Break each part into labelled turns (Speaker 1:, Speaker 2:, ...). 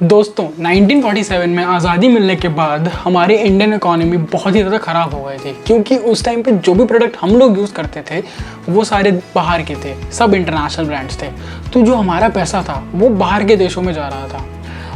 Speaker 1: दोस्तों 1947 में आज़ादी मिलने के बाद हमारी इंडियन इकोनॉमी बहुत ही ज़्यादा ख़राब हो गई थी, क्योंकि उस टाइम पे जो भी प्रोडक्ट हम लोग यूज़ करते थे वो सारे बाहर के थे, सब इंटरनेशनल ब्रांड्स थे। तो जो हमारा पैसा था वो बाहर के देशों में जा रहा था।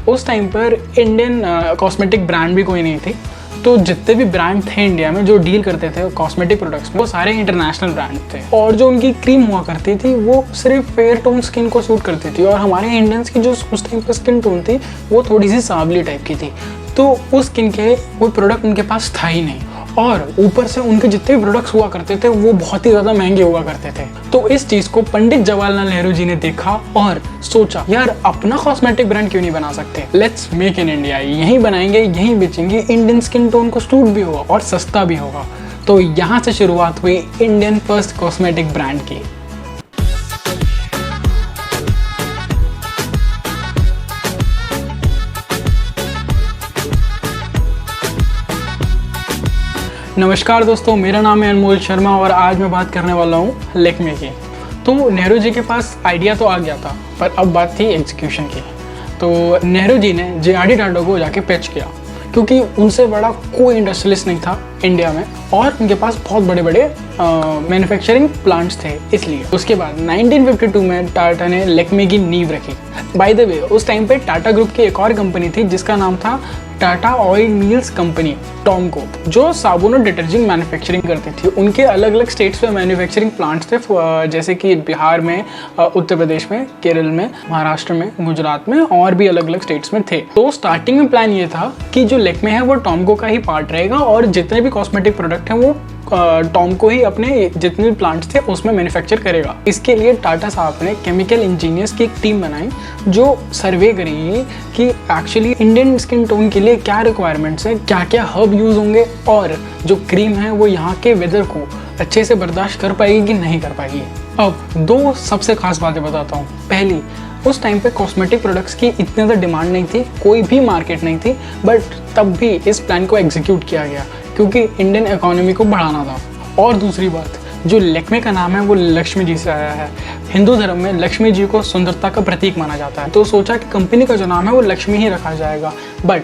Speaker 1: उस टाइम पर इंडियन कॉस्मेटिक ब्रांड भी कोई नहीं थी, तो जितने भी ब्रांड थे इंडिया में जो डील करते थे कॉस्मेटिक प्रोडक्ट्स में वो सारे इंटरनेशनल ब्रांड थे। और जो उनकी क्रीम हुआ करती थी वो सिर्फ फेयर टोन स्किन को सूट करती थी, और हमारे इंडियंस की जो उस टाइम पर स्किन टोन थी वो थोड़ी सी सांवली टाइप की थी। तो उस स्किन के कोई प्रोडक्ट उनके पास था ही नहीं, और ऊपर से उनके जितने भी प्रोडक्ट्स हुआ करते थे वो बहुत ही ज़्यादा महंगे हुआ करते थे। तो इस चीज़ को पंडित जवाहरलाल नेहरू जी ने देखा और सोचा यार अपना कॉस्मेटिक ब्रांड क्यों नहीं बना सकते, लेट्स मेक इन इंडिया, यहीं बनाएंगे यहीं बेचेंगे, इंडियन स्किन टोन को सूट भी होगा और सस्ता भी होगा। तो यहाँ से शुरुआत हुई इंडियन फर्स्ट कॉस्मेटिक ब्रांड की। नमस्कार दोस्तों, मेरा नाम है अनमोल शर्मा और आज मैं बात करने वाला हूँ लैक्मे की। तो नेहरू जी के पास आइडिया तो आ गया था, पर अब बात थी एग्जीक्यूशन की। तो नेहरू जी ने जे.आर.डी. टाटा को जाके पिच किया, क्योंकि उनसे बड़ा कोई इंडस्ट्रियलिस्ट नहीं था इंडिया में और उनके पास बहुत बड़े बड़े मैन्युफैक्चरिंग प्लांट्स थे। इसलिए उसके बाद 1952 में टाटा ने लैक्मे की नींव रखी। बाय द वे उस टाइम पे टाटा ग्रुप की एक और कंपनी थी जिसका नाम था टाटा ऑयल मिल्स कंपनी टॉमको, जो साबुन और डिटर्जेंट मैन्युफैक्चरिंग करती थी। उनके अलग अलग स्टेट्स में मैन्युफैक्चरिंग प्लांट्स थे, जैसे कि बिहार में, उत्तर प्रदेश में, केरल में, महाराष्ट्र में, गुजरात में और भी अलग अलग स्टेट्स में थे। तो स्टार्टिंग में प्लान ये था कि जो लैक्मे है वो टॉमको का ही पार्ट रहेगा और जितने भी कॉस्मेटिक प्रोडक्ट हैं वो टॉमको ही अपने जितने भी प्लांट्स थे उसमें मैन्युफैक्चर करेगा। इसके लिए टाटा साहब ने केमिकल इंजीनियर्स की एक टीम बनाई जो सर्वे करेगी कि एक्चुअली इंडियन स्किन टोन के लिए क्या रिक्वायरमेंट्स हैं, क्या क्या हर्ब यूज़ होंगे और जो क्रीम है वो यहाँ के वेदर को अच्छे से बर्दाश्त कर पाएगी कि नहीं कर पाएगी। अब दो सबसे खास बातें बताता हूँ। पहली, उस टाइम पे कॉस्मेटिक प्रोडक्ट्स की इतनी ज़्यादा डिमांड नहीं थी, कोई भी मार्केट नहीं थी, बट तब भी इस प्लान को एग्जीक्यूट किया गया क्योंकि इंडियन इकोनॉमी को बढ़ाना था। और दूसरी बात, जो लैक्मे का नाम है वो लक्ष्मी जी से आया है। हिंदू धर्म में लक्ष्मी जी को सुंदरता का प्रतीक माना जाता है, तो सोचा कि कंपनी का जो नाम है वो लक्ष्मी ही रखा जाएगा। बट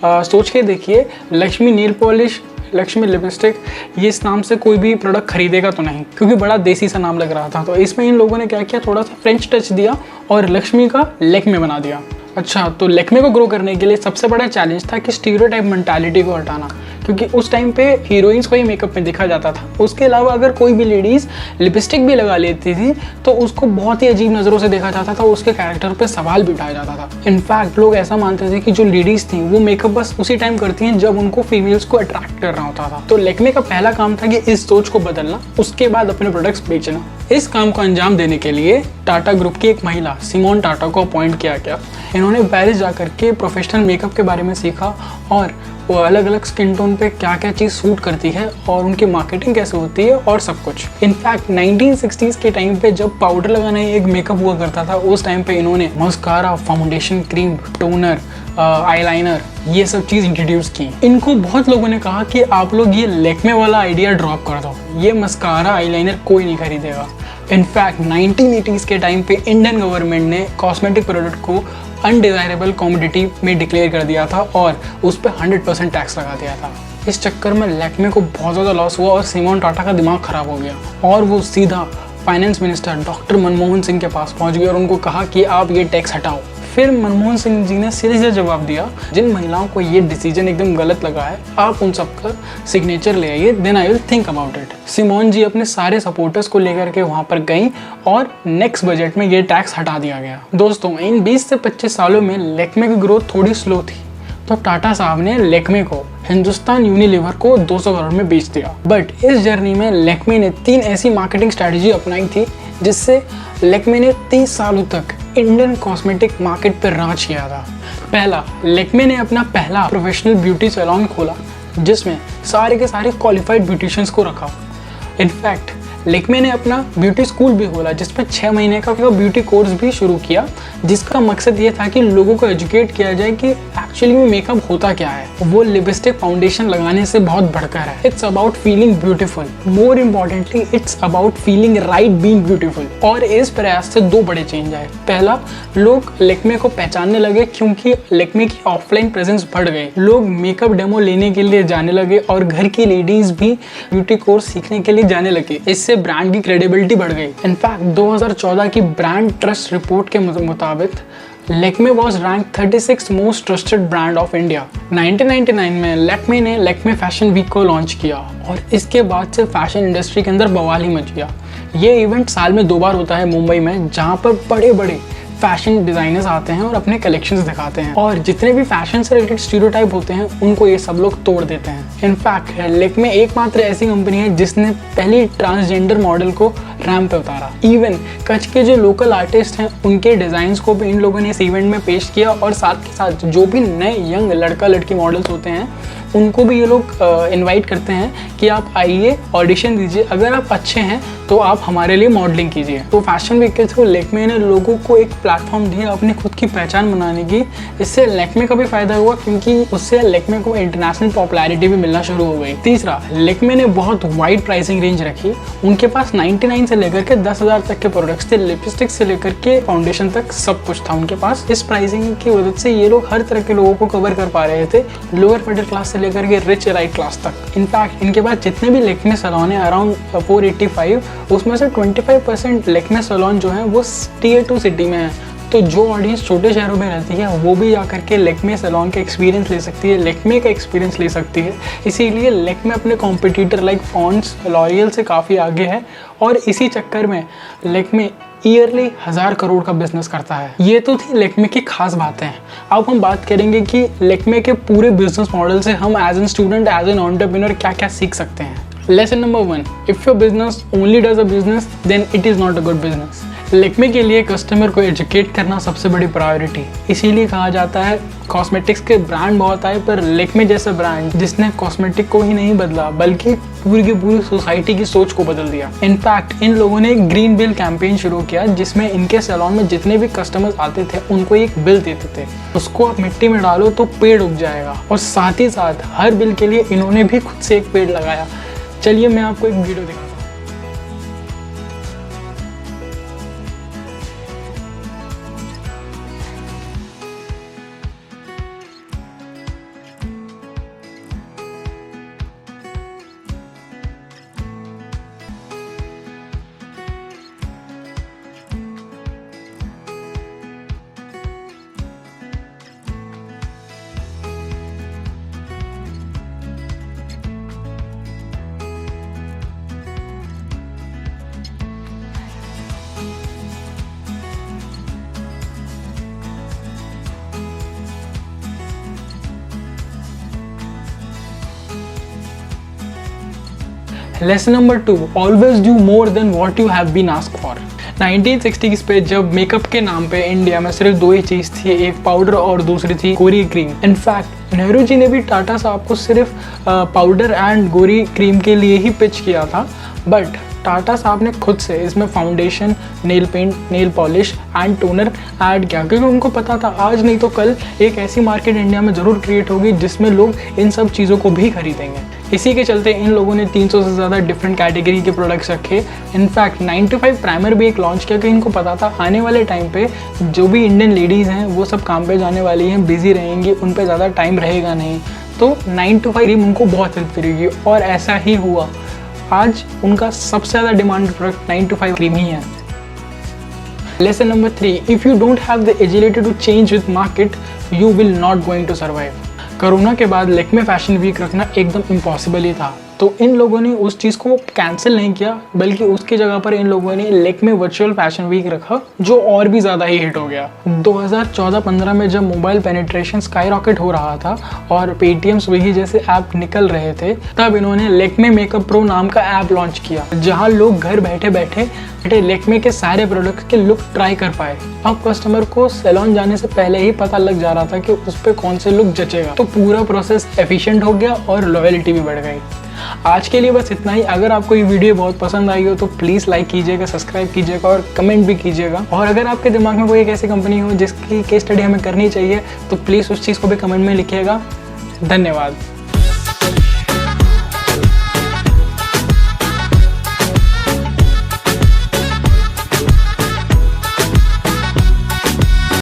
Speaker 1: सोच के देखिए, लक्ष्मी नील पॉलिश, लक्ष्मी लिपस्टिक, ये इस नाम से कोई भी प्रोडक्ट खरीदेगा तो नहीं, क्योंकि बड़ा देसी सा नाम लग रहा था। तो इसमें इन लोगों ने क्या किया, थोड़ा सा फ्रेंच टच दिया और लक्ष्मी का लैक्मे बना दिया। अच्छा, तो लैक्मे को ग्रो करने के लिए सबसे बड़ा चैलेंज था कि स्टीरियोटाइप मेंटालिटी को हटाना, क्योंकि उस टाइम पे हीरोइंस को ही मेकअप में देखा जाता था। उसके अलावा अगर कोई भी लेडीज़ लिपस्टिक भी लगा लेती थी तो उसको बहुत ही अजीब नज़रों से देखा जाता था, उसके कैरेक्टर पे सवाल भी उठाया जाता था। इनफैक्ट लोग ऐसा मानते थे कि जो लेडीज़ थी वो मेकअप बस उसी टाइम करती हैं जब उनको फीमेल्स को अट्रैक्ट करना होता था। तो लैक्मे का पहला काम था कि इस सोच को बदलना, उसके बाद अपने प्रोडक्ट्स बेचना। इस काम को अंजाम देने के लिए टाटा ग्रुप की एक महिला सिमोन टाटा को अपॉइंट किया गया। इन्होंने पेरिस जाकर के प्रोफेशनल मेकअप के बारे में सीखा और वो अलग अलग स्किन टोन पे क्या क्या चीज़ सूट करती है और उनकी मार्केटिंग कैसे होती है और सब कुछ। इनफैक्ट 1960s के टाइम पे जब पाउडर लगाना एक मेकअप हुआ करता था, उस टाइम पे इन्होंने mascara, foundation, cream, toner, eyeliner, ये सब चीज़ इंट्रोड्यूस की। इनको बहुत लोगों ने कहा कि आप लोग ये लैक्मे वाला आइडिया ड्रॉप कर दो, ये मस्कारा आईलाइनर कोई नहीं खरीदेगा। इनफैक्ट 1980s के टाइम पे इंडियन गवर्नमेंट ने कॉस्मेटिक प्रोडक्ट को अनडिज़ायरेबल कमोडिटी में डिक्लेयर कर दिया था और उस पर 100% टैक्स लगा दिया था। इस चक्कर में लैक्मे को बहुत ज़्यादा लॉस हुआ और सिमोन टाटा का दिमाग ख़राब हो गया और वो सीधा finance minister doctor Manmohan Singh के पास पहुंच गए और उनको कहा कि आप ये टैक्स हटाओ। फिर मनमोहन सिंह जी ने सीधे जवाब दिया, जिन महिलाओं को ये डिसीजन एकदम गलत लगा है आप उन सबका सिग्नेचर ले आइए, then I will think about it. Simone ji अपने सारे सपोर्टर्स को लेकर के वहाँ पर गई और नेक्स्ट बजट में ये टैक्स हटा दिया गया। दोस्तों, इन 20 से 25 सालों में लैक्मे की ग्रोथ थोड़ी स्लो थी, तो टाटा साहब ने लैक्मे को हिंदुस्तान यूनिलीवर को 200 करोड़ में बेच दिया। बट इस जर्नी में लैक्मे ने 3 ऐसी मार्केटिंग स्ट्रैटेजी अपनाई थी जिससे लैक्मे ने 30 सालों तक इंडियन कॉस्मेटिक मार्केट पर राज किया था। पहला, लैक्मे ने अपना पहला प्रोफेशनल ब्यूटी सैलून खोला जिसमें सारे के सारे क्वालिफाइड ब्यूटिशियंस को रखा। इनफैक्ट लैक्मे ने अपना ब्यूटी स्कूल भी खोला जिसमें 6 महीने का ब्यूटी कोर्स भी शुरू किया, जिसका मकसद ये था कि लोगों को एजुकेट किया जाए कि एक्चुअली में मेकअप होता क्या है, वो लिपस्टिक फाउंडेशन लगाने से बहुत बढ़कर है। It's about feeling beautiful, more importantly it's about feeling right being beautiful. और इस प्रयास से दो बड़े चेंज आए। पहला, लोग लैक्मे को पहचानने लगे क्योंकि लैक्मे की ऑफलाइन प्रेजेंस बढ़ गई। लोग मेकअप डेमो लेने के लिए जाने लगे और घर की लेडीज भी ब्यूटी कोर्स सीखने के लिए जाने लगे। इससे ब्रांड की क्रेडिबिलिटी बढ़ गई। इनफैक्ट 2014 की ब्रांड ट्रस्ट रिपोर्ट के मुताबिक Lakme was rank 36 most trusted brand of India. 1999 में लैक्मे ने लैक्मे फैशन वीक को लॉन्च किया और इसके बाद से फैशन इंडस्ट्री के अंदर बवाल ही मच गया। ये इवेंट साल में 2 बार होता है मुंबई में, जहाँ पर बड़े बड़े फैशन डिज़ाइनर्स आते हैं और अपने कलेक्शंस दिखाते हैं और जितने भी फैशन से रिलेटेड स्टीरियोटाइप होते हैं उनको ये सब लोग तोड़ देते हैं। इनफैक्ट लैक्मे एकमात्र ऐसी कंपनी है जिसने पहली ट्रांसजेंडर मॉडल को रैंप पे उतारा। इवन कच्छ के जो लोकल आर्टिस्ट हैं उनके डिज़ाइंस को भी इन लोगों ने इस इवेंट में पेश किया और साथ के साथ जो भी नए यंग लड़का लड़की मॉडल्स होते हैं उनको भी ये लोग इनवाइट करते हैं कि आप आइए, ऑडिशन दीजिए, अगर आप अच्छे हैं तो आप हमारे लिए मॉडलिंग कीजिए। तो फैशन वीक के थ्रू लैक्मे ने लोगों को एक प्लेटफॉर्म दिया अपनी खुद की पहचान बनाने की। इससे लैक्मे का भी फायदा हुआ क्योंकि उससे लैक्मे को इंटरनेशनल पॉपुलैरिटी भी मिलना शुरू हो गई। तीसरा, लैक्मे ने बहुत वाइड प्राइसिंग रेंज रखी। उनके पास 99 से लेकर के 10,000 तक के प्रोडक्ट्स थे, लिपस्टिक से लेकर के फाउंडेशन तक सब कुछ था उनके पास। इस प्राइसिंग की वजह से ये लोग हर तरह के लोगों को कवर कर पा रहे थे, लोअर मिडिल क्लास से लेकर के रिच राइट क्लास तक। इनफैक्ट इनके पास जितने भी लैक्मे सैलून है अराउंड 485, उसमें से 25% लैक्मे सैलून जो है वो टियर 2 सिटी में है। तो जो ऑडियंस छोटे शहरों में रहती है वो भी जाकर के लैक्मे सैलून का एक्सपीरियंस ले सकती है, लैक्मे का एक्सपीरियंस ले सकती है। इसीलिए लैक्मे अपने कॉम्पिटिटर लाइक पॉन्ड्स, लॉरियल से काफ़ी आगे है और इसी चक्कर में लैक्मे ईयरली 1000 करोड़ का बिजनेस करता है। ये तो थी लैक्मे की खास बातें। अब हम बात करेंगे कि लैक्मे के पूरे बिजनेस मॉडल से हम as an student, as an entrepreneur क्या क्या सीख सकते हैं। Lesson number 1, if your business only does a business then it is not a good business. Lakme के लिए कस्टमर को एजुकेट करना सबसे बड़ी प्रायोरिटी। इसीलिए कहा जाता है कॉस्मेटिक्स के ब्रांड बहुत आए पर लैक्मे जैसा ब्रांड जिसने कॉस्मेटिक को ही नहीं बदला बल्कि पूरी की पूरी सोसाइटी की सोच को बदल दिया। इनफैक्ट इन लोगों ने एक ग्रीन बिल कैंपेन शुरू किया जिसमें इनके सैलून में जितने भी कस्टमर्स आते थे उनको एक बिल देते थे, उसको आप मिट्टी में डालो तो पेड़ उग जाएगा। और साथ ही साथ हर बिल के लिए इन्होंने भी खुद से एक पेड़ लगाया। चलिए मैं आपको एक वीडियो दिखाता हूँ। Lesson number 2, always do more than what you have been asked for. 1960s पे जब मेकअप के नाम पे इंडिया में सिर्फ 2 ही चीज़ थी, एक पाउडर और दूसरी थी गोरी क्रीम। इनफैक्ट नेहरू जी ने भी टाटा साहब को सिर्फ पाउडर एंड गोरी क्रीम के लिए ही पिच किया था, बट टाटा साहब ने खुद से इसमें foundation, nail paint, nail polish and toner add किया क्योंकि उनको पता था आज नहीं तो कल एक ऐसी मार्केट इंडिया में ज़रूर क्रिएट होगी जिसमें लोग इन सब चीज़ों को भी खरीदेंगे। इसी के चलते इन लोगों ने 300 से ज़्यादा डिफरेंट कैटेगरी के प्रोडक्ट्स रखे। इनफैक्ट 9to5 प्राइमर भी एक लॉन्च किया कि इनको पता था आने वाले टाइम पे जो भी इंडियन लेडीज़ हैं वो सब काम पे जाने वाली हैं, बिजी रहेंगी, उन पे ज़्यादा टाइम रहेगा नहीं, तो 9 to 5 क्रीम उनको बहुत हेल्प करेगी और ऐसा ही हुआ। आज उनका सबसे ज़्यादा डिमांड प्रोडक्ट 9 to 5 क्रीम ही है। Lesson number 3, if you don't have the agility to change with market you will not going to survive. Corona के बाद लैक्मे फैशन वीक रखना एकदम इम्पॉसिबल ही था, तो इन लोगों ने उस चीज़ को कैंसिल नहीं किया बल्कि उसकी जगह पर इन लोगों ने लैक्मे वर्चुअल फैशन वीक रखा जो और भी ज़्यादा ही हिट हो गया। 2014-15 में जब मोबाइल पेनिट्रेशन स्काई रॉकेट हो रहा था और पेटीएम, स्विगी जैसे ऐप निकल रहे थे, तब इन्होंने लैक्मे मेकअप प्रो नाम का ऐप लॉन्च किया जहाँ लोग घर बैठे बैठे लैक्मे के सारे प्रोडक्ट्स के लुक ट्राई कर पाए। अब कस्टमर को सैलून जाने से पहले ही पता लग जा रहा था कि उस पर कौन से लुक जचेगा, तो पूरा प्रोसेस एफिशिएंट हो गया और लॉयल्टी भी बढ़ गई। आज के लिए बस इतना ही। अगर आपको ये वीडियो बहुत पसंद आई हो तो प्लीज़ लाइक कीजिएगा, सब्सक्राइब कीजिएगा और कमेंट भी कीजिएगा। और अगर आपके दिमाग में कोई एक ऐसी कंपनी हो जिसकी केस स्टडी हमें करनी चाहिए तो प्लीज़ उस चीज़ को भी कमेंट में लिखिएगा। धन्यवाद।